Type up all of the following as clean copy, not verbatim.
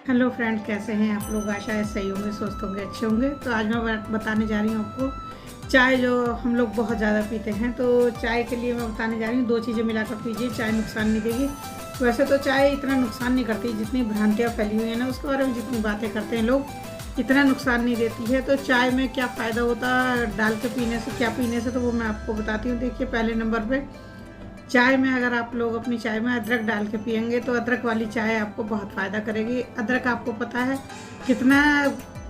Hello friend, कैसे हैं आप लोग। आशा है सही होंगे, स्वस्थ होंगे, अच्छे होंगे। तो आज मैं बताने जा रही हूँ आपको चाय जो हम लोग बहुत ज़्यादा पीते हैं। तो चाय के लिए मैं बताने जा रही हूँ 2 चीज़ें मिलाकर पीजिए, चाय नुकसान नहीं देगी। वैसे तो चाय इतना नुकसान नहीं करती, जितनी भ्रांतियाँ फैली हुई हैं ना उसके बारे में जितनी बातें करते हैं लोग, इतना नुकसान नहीं देती है। तो चाय में क्या फ़ायदा होता है डाल के पीने से, क्या पीने से, तो वो मैं आपको बताती हूँ। देखिए, पहले नंबर पे चाय में अगर आप लोग अपनी चाय में अदरक डाल के पियेंगे तो अदरक वाली चाय आपको बहुत फ़ायदा करेगी। अदरक आपको पता है कितना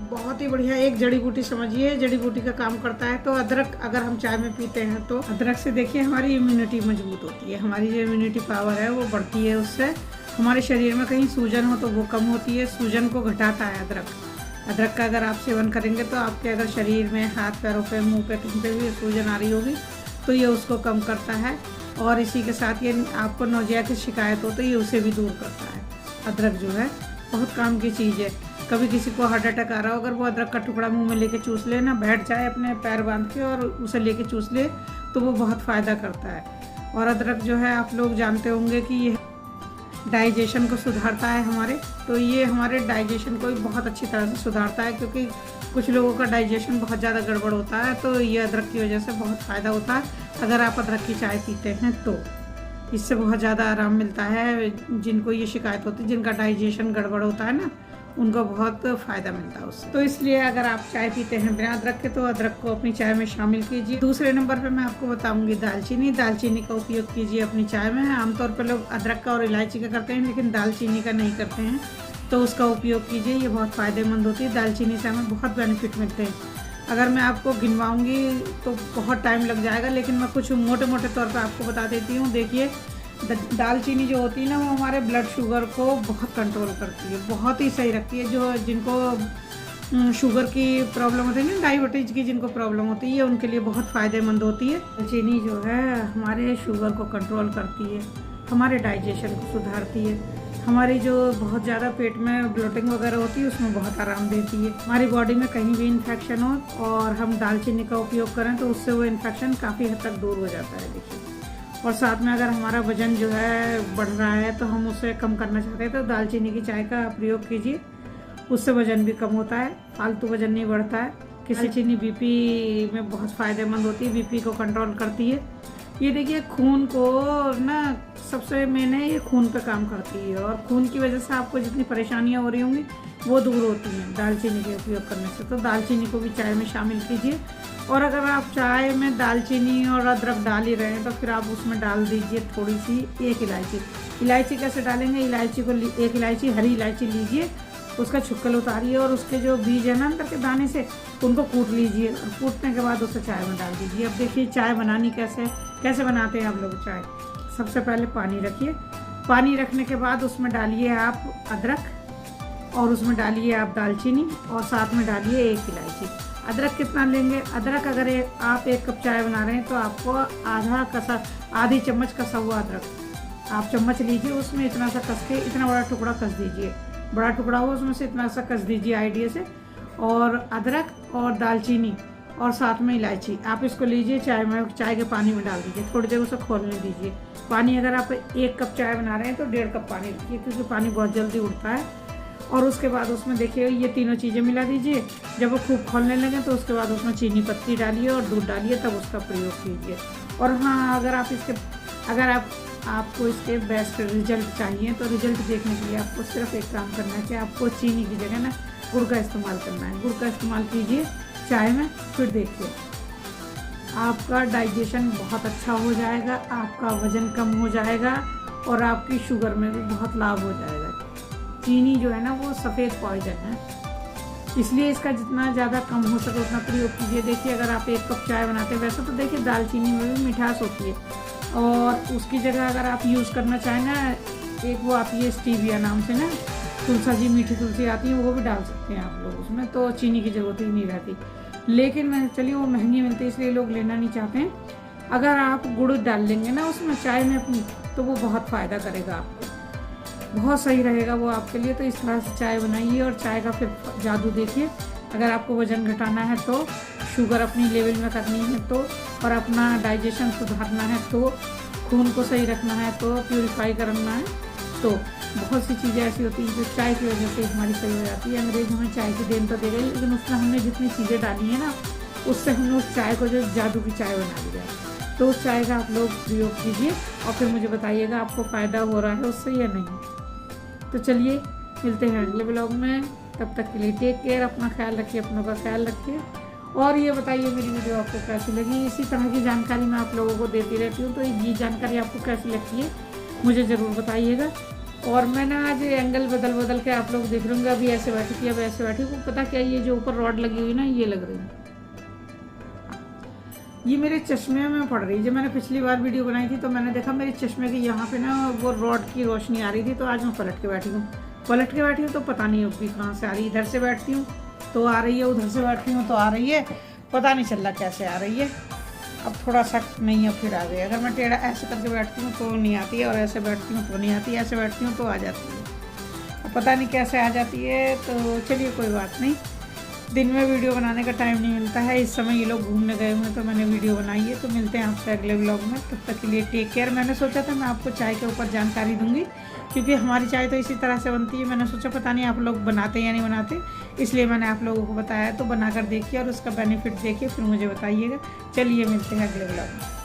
बहुत ही बढ़िया एक जड़ी बूटी समझिए, जड़ी बूटी का काम करता है। तो अदरक अगर हम चाय में पीते हैं तो अदरक से देखिए हमारी इम्यूनिटी मजबूत होती है, हमारी जो इम्यूनिटी पावर है वो बढ़ती है। उससे हमारे शरीर में कहीं सूजन हो तो वो कम होती है, सूजन को घटाता है अदरक। अदरक का अगर आप सेवन करेंगे तो आपके अगर शरीर में हाथ पैरों पे, मुंह पे, कहीं पे भी सूजन आ रही होगी तो ये उसको कम करता है। और इसी के साथ ये आपको नौजिया की शिकायत हो तो ये उसे भी दूर करता है। अदरक जो है बहुत काम की चीज़ है। कभी किसी को हार्ट अटैक आ रहा हो, अगर वो अदरक का टुकड़ा मुंह में लेके चूस ले ना, बैठ जाए अपने पैर बांध के और उसे लेके चूस ले तो वो बहुत फ़ायदा करता है। और अदरक जो है आप लोग जानते होंगे कि ये डाइजेशन को सुधारता है हमारे। तो ये हमारे डाइजेशन को भी बहुत अच्छी तरह से सुधारता है, क्योंकि कुछ लोगों का डाइजेशन बहुत ज़्यादा गड़बड़ होता है। तो ये अदरक की वजह से बहुत फ़ायदा होता है। अगर आप अदरक की चाय पीते हैं तो इससे बहुत ज़्यादा आराम मिलता है। जिनको ये शिकायत होती है, जिनका डाइजेशन गड़बड़ होता है ना, उनको बहुत फ़ायदा मिलता है उससे। तो इसलिए अगर आप चाय पीते हैं बिना अदरक के तो अदरक को अपनी चाय में शामिल कीजिए। दूसरे नंबर पे मैं आपको बताऊंगी दालचीनी। दालचीनी का उपयोग कीजिए अपनी चाय में। आमतौर पर लोग अदरक का और इलायची का करते हैं, लेकिन दालचीनी का नहीं करते हैं, तो उसका उपयोग कीजिए। ये बहुत फ़ायदेमंद होती है। दालचीनी से हमें बहुत बेनिफिट मिलते हैं। अगर मैं आपको गिनवाऊंगी तो बहुत टाइम लग जाएगा, लेकिन मैं कुछ मोटे मोटे तौर पर आपको बता देती हूँ। देखिए, दालचीनी जो होती है ना, वो हमारे ब्लड शुगर को बहुत कंट्रोल करती है, बहुत ही सही रखती है। जो जिनको शुगर की प्रॉब्लम होती है ना, डायबिटीज़ की जिनको प्रॉब्लम होती है, उनके लिए बहुत फ़ायदेमंद होती है। दालचीनी जो है हमारे शुगर को कंट्रोल करती है, हमारे डाइजेशन को सुधारती है, हमारी जो बहुत ज़्यादा पेट में ब्लोटिंग वगैरह होती है उसमें बहुत आराम देती है। हमारी बॉडी में कहीं भी इन्फेक्शन हो और हम दालचीनी का उपयोग करें तो उससे वो इन्फेक्शन काफ़ी हद तक दूर हो जाता है। देखिए, और साथ में अगर हमारा वज़न जो है बढ़ रहा है तो हम उसे कम करना चाहते हैं तो दालचीनी की चाय का प्रयोग कीजिए, उससे वज़न भी कम होता है, फालतू वज़न नहीं बढ़ता है। दालचीनी बीपी में बहुत फ़ायदेमंद होती है, बीपी को कंट्रोल करती है। ये देखिए, खून को ना सबसे मेन है, ये खून पे काम करती है, और खून की वजह से आपको जितनी परेशानियां हो रही होंगी वो दूर होती हैं दालचीनी के उपयोग करने से। तो दालचीनी को भी चाय में शामिल कीजिए। और अगर आप चाय में दालचीनी और अदरक डाल ही रहे हैं तो फिर आप उसमें डाल दीजिए थोड़ी सी एक इलायची। इलायची कैसे डालेंगे? इलायची को एक इलायची, हरी इलायची लीजिए, उसका छुक्कल उतारिए और उसके जो बीज है ना अंदर के दाने से, उनको कूट लीजिए और कूटने के बाद उसे चाय में डाल दीजिए। अब देखिए चाय बनानी कैसे बनाते हैं आप लोग चाय। सबसे पहले पानी रखिए, पानी रखने के बाद उसमें डालिए आप अदरक और उसमें डालिए आप दालचीनी और साथ में डालिए एक इलायची। अदरक कितना लेंगे? अदरक अगर आप 1 कप चाय बना रहे हैं तो आपको आधी चम्मच कसा हुआ अदरक आप चम्मच लीजिए, उसमें इतना सा कस के इतना बड़ा टुकड़ा कस दीजिए। बड़ा टुकड़ा हो उसमें से इतना सा कस दीजिए आइडिया से। और अदरक और दालचीनी और साथ में इलायची आप इसको लीजिए, चाय के पानी में डाल दीजिए, थोड़ी देर उसे खोलने दीजिए। पानी अगर आप 1 कप चाय बना रहे हैं तो 1.5 कप पानी रखिए, क्योंकि पानी बहुत जल्दी उड़ता है। और उसके बाद उसमें देखिए ये तीनों चीज़ें मिला दीजिए। जब वो खूब खोलने लगे तो उसके बाद उसमें चीनी पत्ती डालिए और दूध डालिए, तब उसका प्रयोग कीजिए। और हाँ, अगर आपको इसके बेस्ट रिजल्ट चाहिए तो रिजल्ट देखने के लिए आपको सिर्फ एक काम करना है कि आपको चीनी की जगह ना गुड़ का इस्तेमाल करना है। गुड़ का इस्तेमाल कीजिए चाय में, फिर देखिए आपका डाइजेशन बहुत अच्छा हो जाएगा, आपका वज़न कम हो जाएगा और आपकी शुगर में भी बहुत लाभ हो जाएगा। चीनी जो है ना वो सफ़ेद पॉइजन है, इसलिए इसका जितना ज़्यादा कम हो सके उतना प्रयोग कीजिए। देखिए, अगर आप 1 कप चाय बनाते हैं, वैसे तो देखिए दालचीनी में भी मिठास होती है, और उसकी जगह अगर आप यूज़ करना चाहें ना, एक वो आती है स्टीविया नाम से ना, तुलसा जी, मीठी तुलसी आती है, वो भी डाल सकते हैं आप लोग उसमें, तो चीनी की ज़रूरत ही नहीं रहती। लेकिन चलिए वो महंगी मिलती है इसलिए लोग लेना नहीं चाहते हैं। अगर आप गुड़ डाल लेंगे ना उसमें चाय में अपनी, तो वो बहुत फ़ायदा करेगा आपको, बहुत सही रहेगा वो आपके लिए। तो इस तरह से चाय बनाइए और चाय का फिर जादू देखिए। अगर आपको वज़न घटाना है तो, शुगर अपनी लेवल में करनी है तो, और अपना डाइजेशन सुधारना है तो, खून को सही रखना है तो, प्यूरिफाई करना है तो बहुत सी चीज़ें ऐसी होती हैं जो चाय की वजह से हमारी सही हो जाती है। अंग्रेज हमें चाय की देन तो दे गई, लेकिन उसमें हमने जितनी चीज़ें डाली हैं ना, उससे हमने उस चाय को जो जादू की चाय बना दिया। तो उस चाय का आप लोग प्रयोग कीजिए और फिर मुझे बताइएगा आपको फ़ायदा हो रहा है उससे या नहीं। तो चलिए मिलते हैं अगले ब्लॉग में, तब तक के लिए टेक केयर, अपना ख्याल रखिए, अपनों का ख्याल रखिए। और ये बताइए मेरी वीडियो आपको कैसी लगी। इसी तरह की जानकारी मैं आप लोगों को देती रहती हूँ, तो ये जानकारी आपको कैसी लगती है मुझे ज़रूर बताइएगा। और मैं ना आज एंगल बदल के आप लोग देख रहे होंगे, अभी ऐसे बैठी थी, अब ऐसे बैठी हूँ। पता क्या, ये जो ऊपर रॉड लगी हुई ना, ये लग रही है, ये मेरे चश्मे में पड़ रही है। जब मैंने पिछली बार वीडियो बनाई थी तो मैंने देखा मेरे चश्मे के यहाँ पे ना वो रॉड की रोशनी आ रही थी, तो आज मैं पलट के बैठी हूँ। तो पता नहीं अब भी कहाँ से आ रही है। इधर से बैठती हूँ तो आ रही है, उधर से बैठती हूँ तो आ रही है, पता नहीं चल रहा कैसे आ रही है। अब थोड़ा सा नहीं है, फिर आ गई। अगर मैं टेढ़ा ऐसे करके बैठती हूँ तो नहीं आती है, और ऐसे बैठती हूँ तो नहीं आती है, ऐसे बैठती हूँ तो आ जाती है। अब पता नहीं कैसे आ जाती है। तो चलिए कोई बात नहीं, दिन में वीडियो बनाने का टाइम नहीं मिलता है। इस समय ये लोग घूमने गए हुए हैं तो मैंने वीडियो बनाई है। तो मिलते हैं आपसे अगले व्लॉग में, तब तक के लिए टेक केयर। मैंने सोचा था मैं आपको चाय के ऊपर जानकारी दूंगी, क्योंकि हमारी चाय तो इसी तरह से बनती है। मैंने सोचा पता नहीं आप लोग बनाते या नहीं बनाते, इसलिए मैंने आप लोगों को बताया। तो बनाकर देखिए और उसका बेनिफिट देखिए, फिर मुझे बताइएगा। चलिए मिलते हैं अगले व्लॉग में।